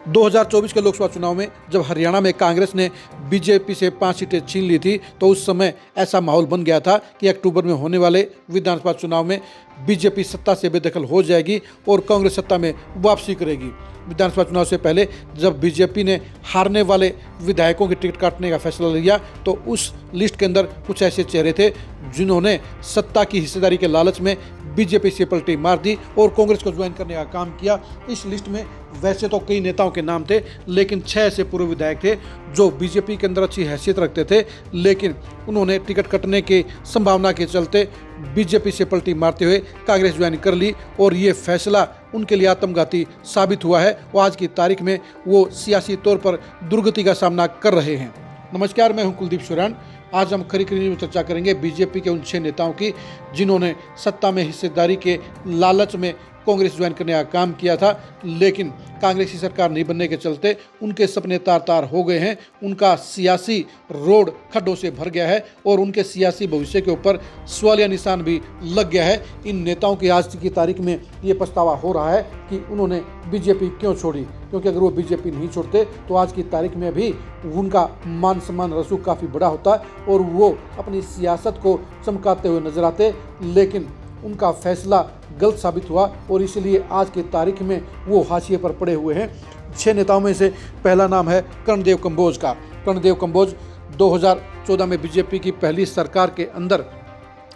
2024 के लोकसभा चुनाव में जब हरियाणा में कांग्रेस ने बीजेपी से 5 सीटें छीन ली थी तो उस समय ऐसा माहौल बन गया था कि अक्टूबर में होने वाले विधानसभा चुनाव में बीजेपी सत्ता से बेदखल हो जाएगी और कांग्रेस सत्ता में वापसी करेगी। विधानसभा चुनाव से पहले जब बीजेपी ने हारने वाले विधायकों की टिकट काटने का फैसला लिया तो उस लिस्ट के अंदर कुछ ऐसे चेहरे थे जिन्होंने सत्ता की हिस्सेदारी के लालच में बीजेपी से पलटी मार दी और कांग्रेस को ज्वाइन करने का काम किया। इस लिस्ट में वैसे तो कई नेताओं के नाम थे, लेकिन 6 ऐसे पूर्व विधायक थे जो बीजेपी के अंदर अच्छी हैसियत रखते थे, लेकिन उन्होंने टिकट कटने की संभावना के चलते बीजेपी से पलटी मारते हुए कांग्रेस ज्वाइन कर ली और ये फैसला उनके लिए आत्मघाती साबित हुआ है और आज की तारीख में वो सियासी तौर पर दुर्गति का सामना कर रहे हैं। नमस्कार, मैं हूं कुलदीप सुरान। आज हम खरी में चर्चा करेंगे बीजेपी के उन 6 नेताओं की जिन्होंने सत्ता में हिस्सेदारी के लालच में कांग्रेस ज्वाइन करने का काम किया था, लेकिन कांग्रेस की सरकार नहीं बनने के चलते उनके सपने तार तार हो गए हैं। उनका सियासी रोड खड्डों से भर गया है और उनके सियासी भविष्य के ऊपर सवालिया निशान भी लग गया है। इन नेताओं की आज की तारीख में ये पछतावा हो रहा है कि उन्होंने बीजेपी क्यों छोड़ी, क्योंकि अगर वो बीजेपी नहीं छोड़ते तो आज की तारीख में भी उनका मान सम्मान रसूख काफ़ी बड़ा होता और वो अपनी सियासत को चमकाते हुए नजर आते, लेकिन उनका फैसला गलत साबित हुआ और इसलिए आज की तारीख में वो हाशिए पर पड़े हुए हैं। 6 नेताओं में से पहला नाम है कर्णदेव कंबोज का। कर्णदेव कंबोज 2014 में बीजेपी की पहली सरकार के अंदर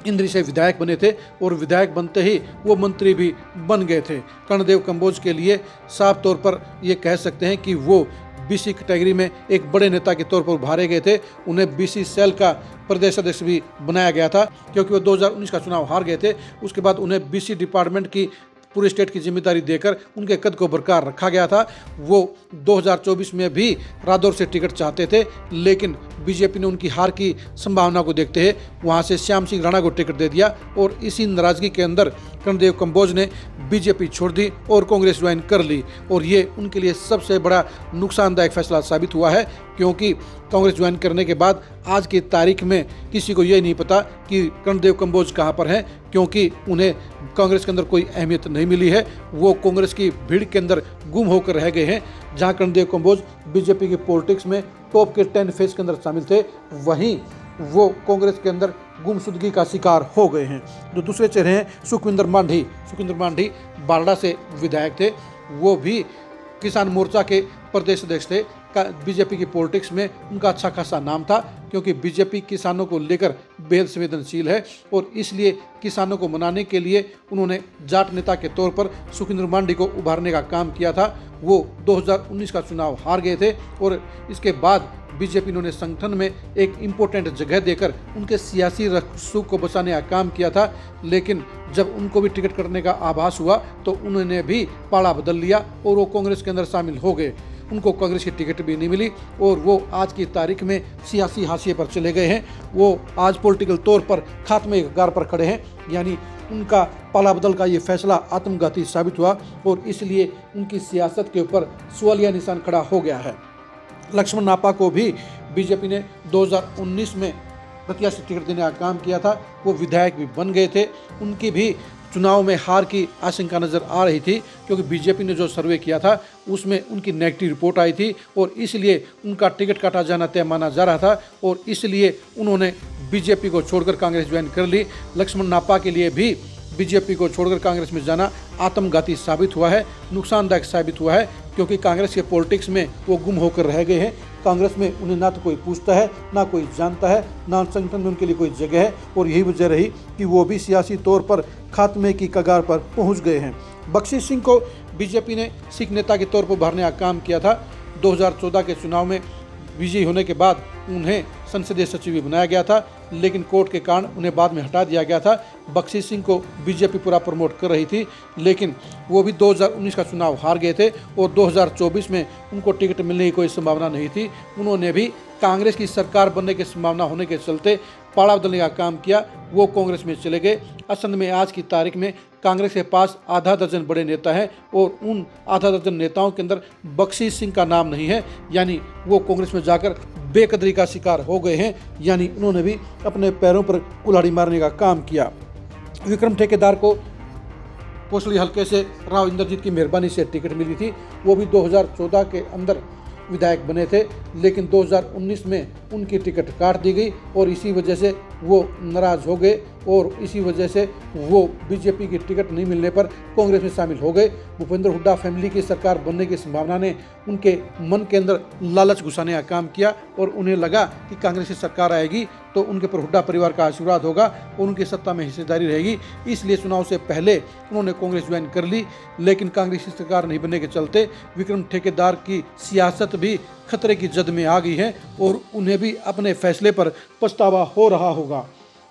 इंद्री से विधायक बने थे और विधायक बनते ही वो मंत्री भी बन गए थे। कर्णदेव कंबोज के लिए साफ तौर पर ये कह सकते हैं कि वो बीसी कैटेगरी में एक बड़े नेता के तौर पर उभारे गए थे। उन्हें बीसी सेल का प्रदेश अध्यक्ष भी बनाया गया था क्योंकि वो 2019 का चुनाव हार गए थे। उसके बाद उन्हें बीसी डिपार्टमेंट की पूरे स्टेट की जिम्मेदारी देकर उनके कद को बरकरार रखा गया था। वो 2024 में भी रादौर से टिकट चाहते थे, लेकिन बीजेपी ने उनकी हार की संभावना को देखते हुए वहां से श्याम सिंह राणा को टिकट दे दिया और इसी नाराजगी के अंदर कर्णदेव कंबोज ने बीजेपी छोड़ दी और कांग्रेस ज्वाइन कर ली और ये उनके लिए सबसे बड़ा नुकसानदायक फैसला साबित हुआ है, क्योंकि कांग्रेस ज्वाइन करने के बाद आज की तारीख में किसी को ये नहीं पता कि कर्णदेव कंबोज कहाँ पर हैं, क्योंकि उन्हें कांग्रेस के अंदर कोई अहमियत नहीं मिली है। वो कांग्रेस की भीड़ के अंदर गुम होकर रह गए हैं। जहाँ कर्णदेव कंबोज बीजेपी की पॉलिटिक्स में टॉप के 10 फेस के अंदर शामिल थे, वहीं वो कांग्रेस के अंदर गुमशुदगी का शिकार हो गए हैं। जो दूसरे चेहरे हैं सुखविंदर मांझी। सुखविंदर मांझी बारडा से विधायक थे। वो भी किसान मोर्चा के प्रदेश अध्यक्ष थे। बीजेपी की पॉलिटिक्स में उनका अच्छा खासा नाम था, क्योंकि बीजेपी किसानों को लेकर बेहद संवेदनशील है और इसलिए किसानों को मनाने के लिए उन्होंने जाट नेता के तौर पर सुखविंदर मांझी को उभारने का काम किया था। वो 2019 का चुनाव हार गए थे और इसके बाद बीजेपी ने उन्हें संगठन में एक इम्पोर्टेंट जगह देकर उनके सियासी रसूख को बचाने का काम किया था, लेकिन जब उनको भी टिकट करने का आभास हुआ तो उन्होंने भी पाड़ा बदल लिया और वो कांग्रेस के अंदर शामिल हो गए। उनको कांग्रेस की टिकट भी नहीं मिली और वो आज की तारीख में सियासी हाशिए पर चले गए हैं। वो आज पॉलिटिकल तौर पर खात्मे के कगार पर खड़े हैं, यानी उनका पाला बदल का ये फैसला आत्मघाती साबित हुआ और इसलिए उनकी सियासत के ऊपर सवालिया निशान खड़ा हो गया है। लक्ष्मण नापा को भी बीजेपी ने 2019 में प्रत्याशी टिकट देने का काम किया था। वो विधायक भी बन गए थे। उनकी भी चुनाव में हार की आशंका नजर आ रही थी, क्योंकि बीजेपी ने जो सर्वे किया था उसमें उनकी नेगेटिव रिपोर्ट आई थी और इसलिए उनका टिकट काटा जाना तय माना जा रहा था और इसलिए उन्होंने बीजेपी को छोड़कर कांग्रेस ज्वाइन कर ली। लक्ष्मण नापा के लिए भी बीजेपी को छोड़कर कांग्रेस में जाना आत्मघाती साबित हुआ है, नुकसानदायक साबित हुआ है, क्योंकि कांग्रेस के पॉलिटिक्स में वो गुम होकर रह गए हैं। कांग्रेस में उन्हें ना तो कोई पूछता है, ना कोई जानता है, ना संगठन में उनके लिए कोई जगह है और यही वजह रही कि वो भी सियासी तौर पर खात्मे की कगार पर पहुंच गए हैं। बख्शी सिंह को बीजेपी ने सिख नेता के तौर पर उभारने का काम किया था। 2014 के चुनाव में विजयी होने के बाद उन्हें संसदीय सचिव भी बनाया गया था, लेकिन कोर्ट के कारण उन्हें बाद में हटा दिया गया था। बख्शी सिंह को बीजेपी पूरा प्रमोट कर रही थी, लेकिन वो भी 2019 का चुनाव हार गए थे और 2024 में उनको टिकट मिलने की कोई संभावना नहीं थी। उन्होंने भी कांग्रेस की सरकार बनने की संभावना होने के चलते पाड़ा बदलने का काम किया। वो कांग्रेस में चले गए। असल में आज की तारीख में कांग्रेस के पास आधा दर्जन बड़े नेता हैं और उन आधा दर्जन नेताओं के अंदर बख्शी सिंह का नाम नहीं है, यानी वो कांग्रेस में जाकर बेकदरी का शिकार हो गए हैं, यानी उन्होंने भी अपने पैरों पर कुल्हाड़ी मारने का काम किया। विक्रम ठेकेदार को कोसली हल्के से राव इंद्रजीत की मेहरबानी से टिकट मिली थी। वो भी 2014 के अंदर विधायक बने थे, लेकिन 2019 में उनकी टिकट काट दी गई और इसी वजह से वो नाराज़ हो गए और इसी वजह से वो बीजेपी की टिकट नहीं मिलने पर कांग्रेस में शामिल हो गए। भूपेंद्र हुड्डा फैमिली की सरकार बनने की संभावना ने उनके मन के अंदर लालच घुसाने का काम किया और उन्हें लगा कि कांग्रेस की सरकार आएगी तो उनके पर हुड्डा परिवार का आशीर्वाद होगा और उनकी सत्ता में हिस्सेदारी रहेगी। इसलिए चुनाव से पहले उन्होंने कांग्रेस ज्वाइन कर ली, लेकिन कांग्रेस की सरकार नहीं बनने के चलते विक्रम ठेकेदार की सियासत भी खतरे की जद में आ गई है और उन्हें भी अपने फैसले पर पछतावा हो रहा होगा।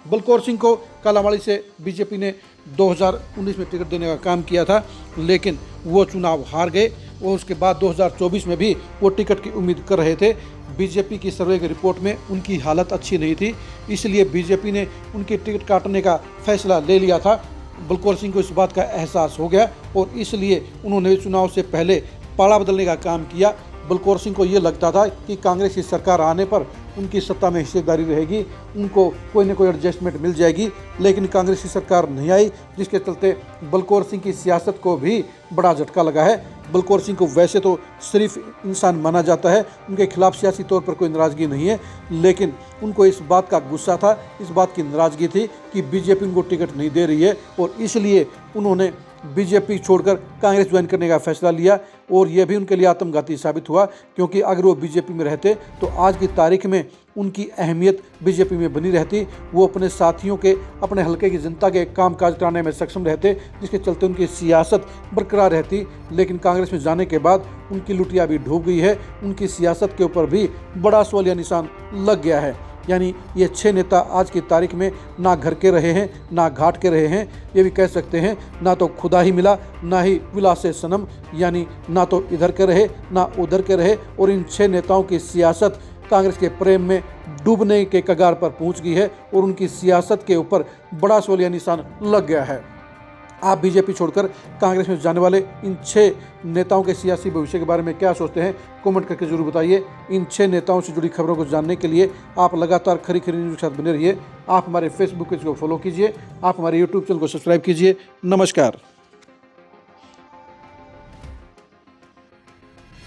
बलकौर सिंह को कालावाड़ी से बीजेपी ने 2019 में टिकट देने का काम किया था, लेकिन वो चुनाव हार गए और उसके बाद 2024 में भी वो टिकट की उम्मीद कर रहे थे। बीजेपी की सर्वे की रिपोर्ट में उनकी हालत अच्छी नहीं थी, इसलिए बीजेपी ने उनकी टिकट काटने का फैसला ले लिया था। बलकौर सिंह को इस बात का एहसास हो गया और इसलिए उन्होंने चुनाव से पहले पाला बदलने का काम किया। बलकौर सिंह को ये लगता था कि कांग्रेस की सरकार आने पर उनकी सत्ता में हिस्सेदारी रहेगी, उनको कोई ना कोई एडजस्टमेंट मिल जाएगी, लेकिन कांग्रेस की सरकार नहीं आई, जिसके चलते बलकौर सिंह की सियासत को भी बड़ा झटका लगा है। बलकौर सिंह को वैसे तो सिर्फ इंसान माना जाता है, उनके खिलाफ सियासी तौर पर कोई नाराज़गी नहीं है, लेकिन उनको इस बात का गुस्सा था, इस बात की नाराज़गी थी कि बीजेपी उनको टिकट नहीं दे रही है और इसलिए उन्होंने बीजेपी छोड़कर कांग्रेस ज्वाइन करने का फैसला लिया और यह भी उनके लिए आत्मघाती साबित हुआ, क्योंकि अगर वो बीजेपी में रहते तो आज की तारीख में उनकी अहमियत बीजेपी में बनी रहती। वो अपने साथियों के, अपने हलके की जनता के काम काज कराने में सक्षम रहते, जिसके चलते उनकी सियासत बरकरार रहती। लेकिन कांग्रेस में जाने के बाद उनकी लुटिया भी डूब गई है, उनकी सियासत के ऊपर भी बड़ा सवालिया निशान लग गया है। यानी ये 6 नेता आज की तारीख में ना घर के रहे हैं, ना घाट के रहे हैं, ये भी कह सकते हैं ना तो खुदा ही मिला, ना ही विलासे सनम, यानी ना तो इधर के रहे ना उधर के रहे। और इन 6 नेताओं की सियासत कांग्रेस के प्रेम में डूबने के कगार पर पहुंच गई है और उनकी सियासत के ऊपर बड़ा सवालिया निशान लग गया है। आप बीजेपी छोड़कर कांग्रेस में जाने वाले इन 6 नेताओं के सियासी भविष्य के बारे में क्या सोचते हैं, कमेंट करके जरूर बताइए। इन 6 नेताओं से जुड़ी खबरों को जानने के लिए आप लगातार खरी खरी न्यूज़ के साथ बने रहिए। आप हमारे फेसबुक पेज को फॉलो कीजिए, आप हमारे यूट्यूब चैनल को सब्सक्राइब कीजिए। नमस्कार।